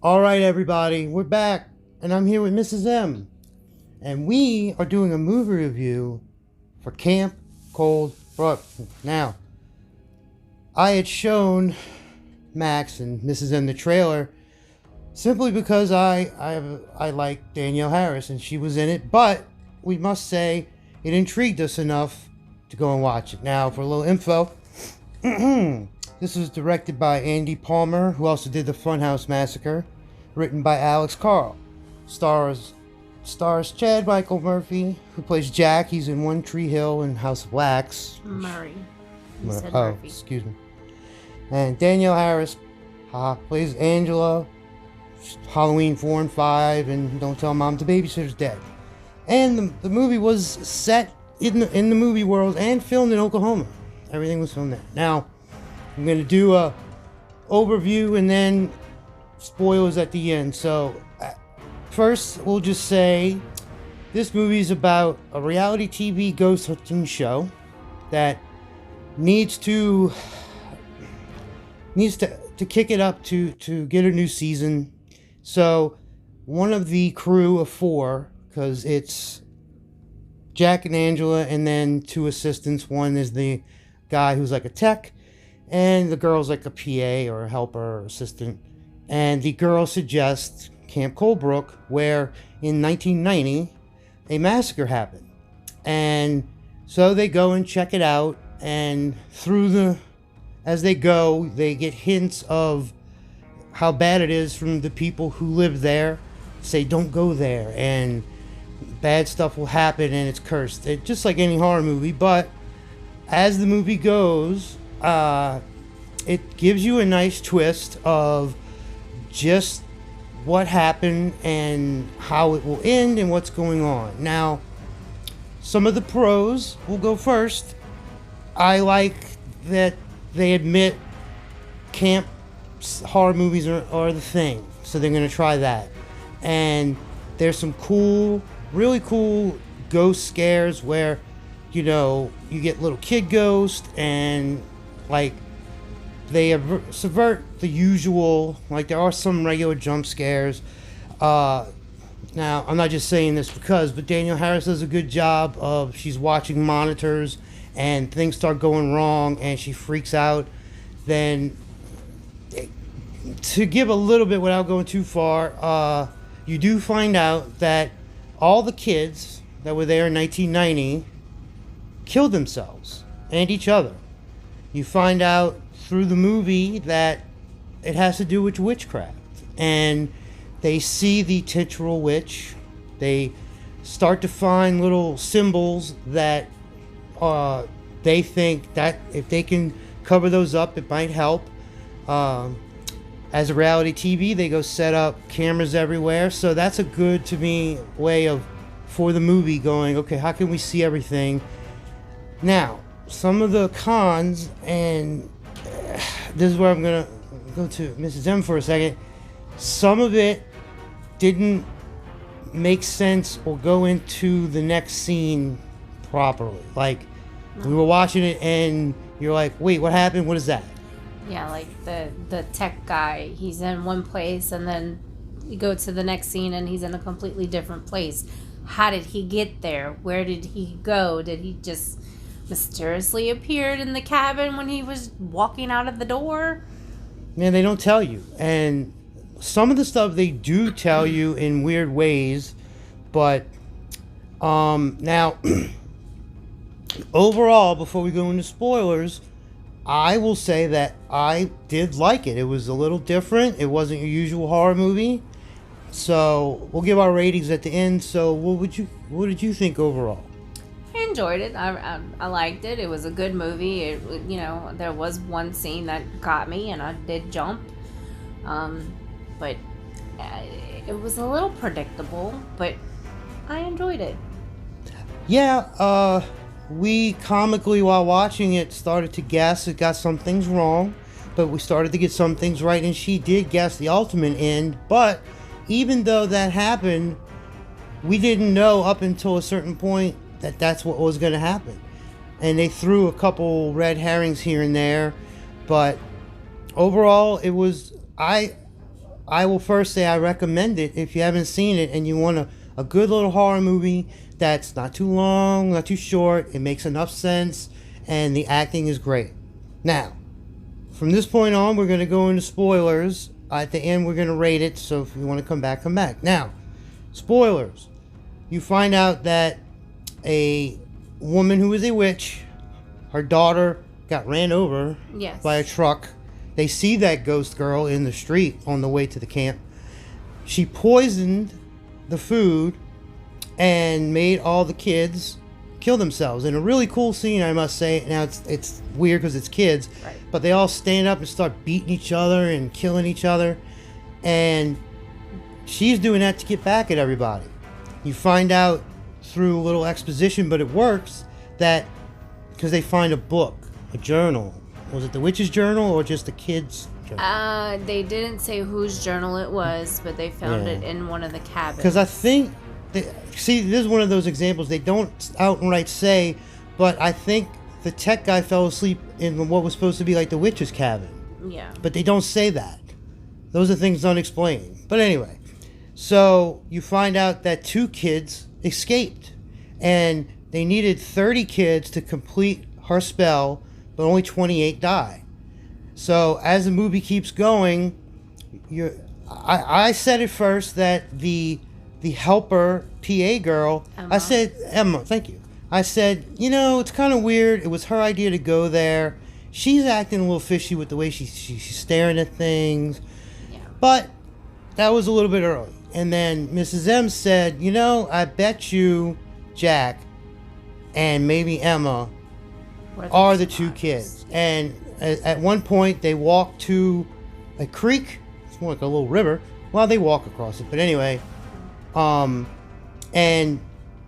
All right, everybody, we're back, and I'm here with Mrs. M, and we are doing a movie review for Camp Cold Brook. Now, I had shown Max and Mrs. M the trailer simply because I like Danielle Harris, and she was in it, but we must say it intrigued us enough to go and watch it. Now, for a little info, this was directed by Andy Palmer, who also did The Funhouse Massacre. Written by Alex Carl. Stars Chad Michael Murphy, who plays Jack. He's in One Tree Hill and House of Wax. Murry. Murphy. Excuse me. And Danielle Harris plays Angela. Halloween 4 and 5, and Don't Tell Mom the Babysitter's Dead. And the movie was set in the movie world and filmed in Oklahoma. Everything was filmed there. Now, I'm going to do a overview and then spoilers at the end. So first we'll just say this movie is about a reality TV ghost hunting show that needs to kick it up to get a new season. So one of the crew of 4, because it's Jack and Angela and then 2 assistants. One is the guy who's like a tech, and the girl's like a PA or a helper or assistant. And the girl suggests Camp Cold Brook, where in 1990 a massacre happened. And so they go and check it out, and as they go, they get hints of how bad it is from the people who live there. Say, don't go there, and bad stuff will happen, and it's cursed. Just like any horror movie, but as the movie goes, it gives you a nice twist of just what happened and how it will end and what's going on. Now, some of the pros will go first. I like that they admit camp horror movies are the thing, so they're going to try that. And there's some really cool ghost scares where, you get little kid ghosts, and like they subvert the usual. Like, there are some regular jump scares. Now, I'm not just saying this but Danielle Harris does a good job of, she's watching monitors and things start going wrong and she freaks out. Then, to give a little bit without going too far, you do find out that all the kids that were there in 1990 killed themselves and each other. You find out through the movie that it has to do with witchcraft, and they see the titular witch. They start to find little symbols that they think that if they can cover those up, it might help. As a reality TV, they go set up cameras everywhere, so that's a good, to me, way for the movie going, okay, how can we see everything? Now, some of the cons, and this is where I'm going to go to Mrs. M for a second. Some of it didn't make sense or go into the next scene properly. Like, we were watching it and you're like, wait, what happened? What is that? Yeah, like the tech guy. He's in one place and then you go to the next scene and he's in a completely different place. How did he get there? Where did he go? Did he just mysteriously appeared in the cabin when he was walking out of the door? Man, they don't tell you. And some of the stuff they do tell you in weird ways, but now overall, before we go into spoilers, I will say that I did like it. It was a little different. It wasn't your usual horror movie. So we'll give our ratings at the end. So what did you think overall? I enjoyed it. I liked it. It was a good movie. There was one scene that got me and I did jump. But it was a little predictable, but I enjoyed it. Yeah, we comically, while watching it, started to guess. It got some things wrong, but we started to get some things right, and she did guess the ultimate end. But even though that happened, we didn't know up until a certain point that that's what was going to happen. And they threw a couple red herrings here and there, but overall, it was, I will first say I recommend it if you haven't seen it and you want a good little horror movie that's not too long, not too short. It makes enough sense, and the acting is great. Now, from this point on, we're going to go into spoilers. At the end, we're going to rate it, so if you want to come back, come back. Now, spoilers. You find out that a woman who is a witch, her daughter got ran over by a truck. They see that ghost girl in the street on the way to the camp. She poisoned the food and made all the kids kill themselves in a really cool scene, I must say. Now it's weird because it's kids, right, but they all stand up and start beating each other and killing each other, and she's doing that to get back at everybody. You find out through a little exposition, but it works, that because they find a book, a journal. Was it the witch's journal or just the kids' journal? They didn't say whose journal it was, but they found it in one of the cabins. Because I think, see, this is one of those examples they don't outright say, but I think the tech guy fell asleep in what was supposed to be like the witch's cabin. Yeah. But they don't say that. Those are things unexplained. But anyway, so you find out that 2 kids escaped, and they needed 30 kids to complete her spell, but only 28 died. So as the movie keeps going, I said at first that the helper PA girl, Emma. I said, Emma, thank you. I said, it's kind of weird. It was her idea to go there. She's acting a little fishy with the way she's staring at things. Yeah. But that was a little bit early. And then Mrs. M said, I bet you Jack and maybe Emma are the 2 kids. And at one point they walk to a creek. It's more like a little river. Well, they walk across it, but anyway, and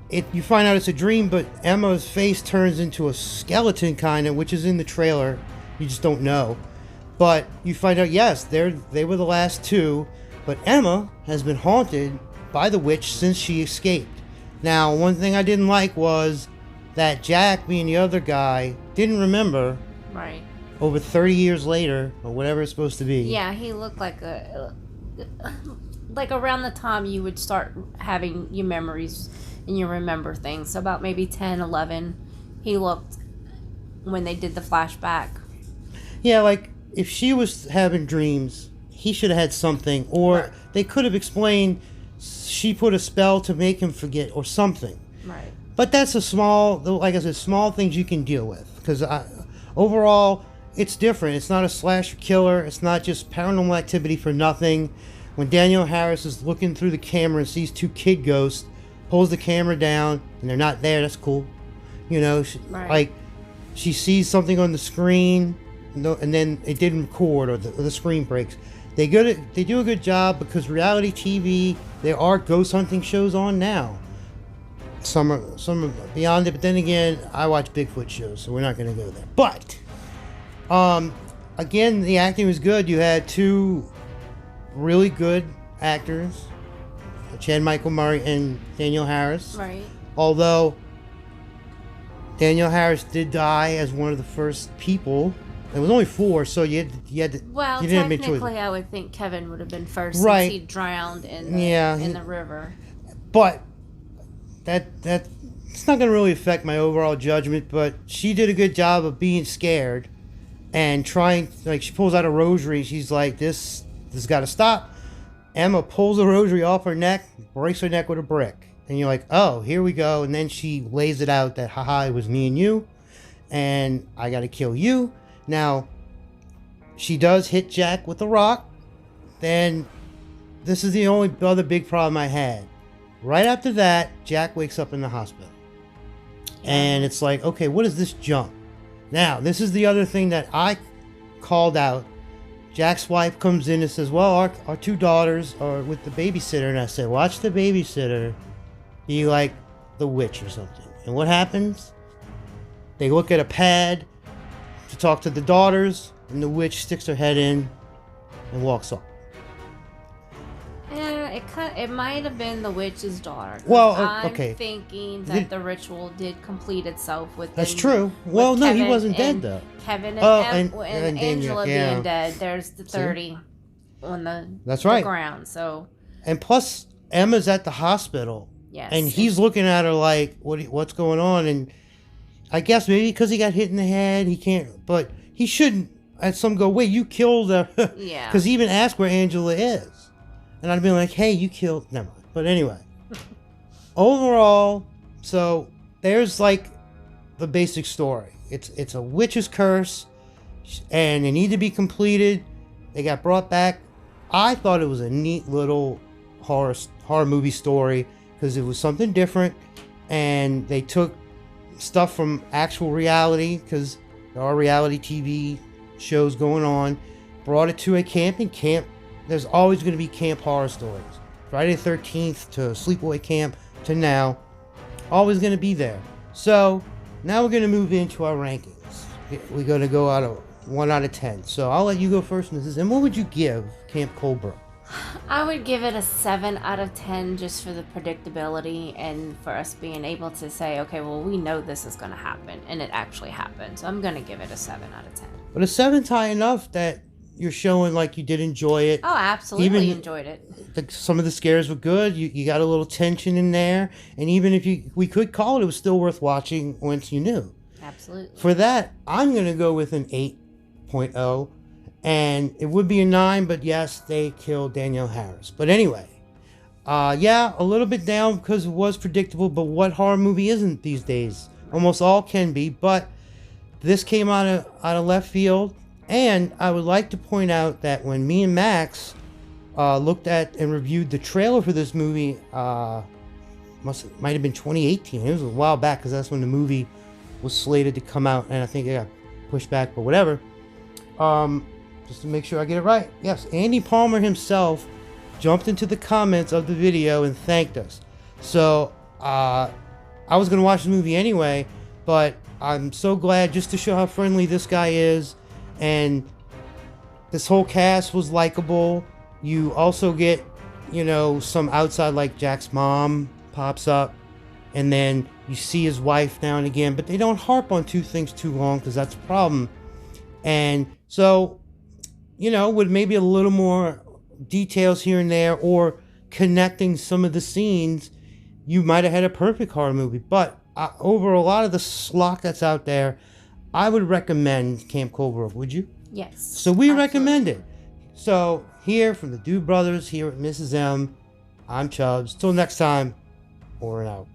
you find out it's a dream, but Emma's face turns into a skeleton kind of, which is in the trailer. You just don't know. But you find out, yes, they were the last 2, but Emma has been haunted by the witch since she escaped. Now, one thing I didn't like was that Jack, being the other guy, didn't remember. Right. Over 30 years later, or whatever it's supposed to be. Yeah, he looked like like around the time you would start having your memories and you remember things. So about maybe 10, 11, he looked when they did the flashback. Yeah, like if she was having dreams, he should have had something, or right, they could have explained she put a spell to make him forget or something. Right. But that's like I said, small things you can deal with. Because overall, it's different. It's not a slasher killer. It's not just paranormal activity for nothing. When Danielle Harris is looking through the camera and sees 2 kid ghosts, pulls the camera down, and they're not there, that's cool. Right. Like, she sees something on the screen, and then it didn't record, or the screen breaks. They do a good job, because reality TV, there are ghost hunting shows on now. Some are beyond it, but then again, I watch Bigfoot shows, so we're not going to go there. But, again, the acting was good. You had 2 really good actors, Chad Michael Murray and Danielle Harris. Right. Although Danielle Harris did die as one of the first people. There was only 4, so you had to. Well, you didn't make technically, choices. I would think Kevin would have been first, right, since he drowned in the river. But that it's not going to really affect my overall judgment. But she did a good job of being scared and trying. Like, she pulls out a rosary. She's like, "This got to stop." Emma pulls the rosary off her neck, breaks her neck with a brick, and you're like, "Oh, here we go." And then she lays it out that, "Haha, it was me and you, and I got to kill you." Now, she does hit Jack with a rock. Then, this is the only other big problem I had. Right after that, Jack wakes up in the hospital. And it's like, okay, what is this jump? Now, this is the other thing that I called out. Jack's wife comes in and says, well, our 2 daughters are with the babysitter. And I said, watch the babysitter be like the witch or something. And what happens? They look at a pad to talk to the daughters, and the witch sticks her head in and walks off. Yeah, it might have been the witch's daughter. Well, okay. I'm thinking that the ritual did complete itself with. That's true. Well, no, he wasn't dead though. Kevin and and Angela yeah. being dead. There's the 30. on the, That's the right. ground. So, And plus, Emma's at the hospital. yes. And he's looking at her like, what's going on? And I guess maybe because he got hit in the head, he can't. But he shouldn't. And some go, wait, you killed her. Yeah. Because he even asked where Angela is. And I'd be like, hey, you killed. Never mind. But anyway. Overall, so there's like the basic story. It's a witch's curse. And they need to be completed. They got brought back. I thought it was a neat little horror movie story. Because it was something different. And they took stuff from actual reality. Because there are reality TV shows going on, brought it to a camp. And camp, there's always going to be camp horror stories. Friday the 13th to Sleepaway Camp to now, always going to be there. So now we're going to move into our rankings. We're going to go out of 1 out of 10. So I'll let you go first, Mrs. And what would you give Camp Cold Brook? I would give it a 7 out of 10 just for the predictability and for us being able to say, okay, well, we know this is going to happen, and it actually happened. So I'm going to give it a 7 out of 10. But a 7's high enough that you're showing like you did enjoy it. Oh, absolutely Even enjoyed it. Some of the scares were good. You got a little tension in there. And even if we could call it, it was still worth watching once you knew. Absolutely. For that, I'm going to go with an 8.0. And it would be a 9, but yes, they killed Danielle Harris. But anyway, yeah, a little bit down because it was predictable, but what horror movie isn't these days? Almost all can be, but this came out of left field. And I would like to point out that when me and Max looked at and reviewed the trailer for this movie, might have been 2018. It was a while back because that's when the movie was slated to come out, and I think it got pushed back, but whatever. Just to make sure I get it right. Yes, Andy Palmer himself jumped into the comments of the video and thanked us. So I was going to watch the movie anyway, but I'm so glad just to show how friendly this guy is. And this whole cast was likable. You also get, some outside, like Jack's mom pops up. And then you see his wife now and again. But they don't harp on two things too long because that's a problem. And so, with maybe a little more details here and there or connecting some of the scenes, you might have had a perfect horror movie. But over a lot of the schlock that's out there, I would recommend Camp Cold Brook, would you? Yes. So we recommend it. So here from the Dude Brothers, here at Mrs. M, I'm ChuBs. Till next time, over and out.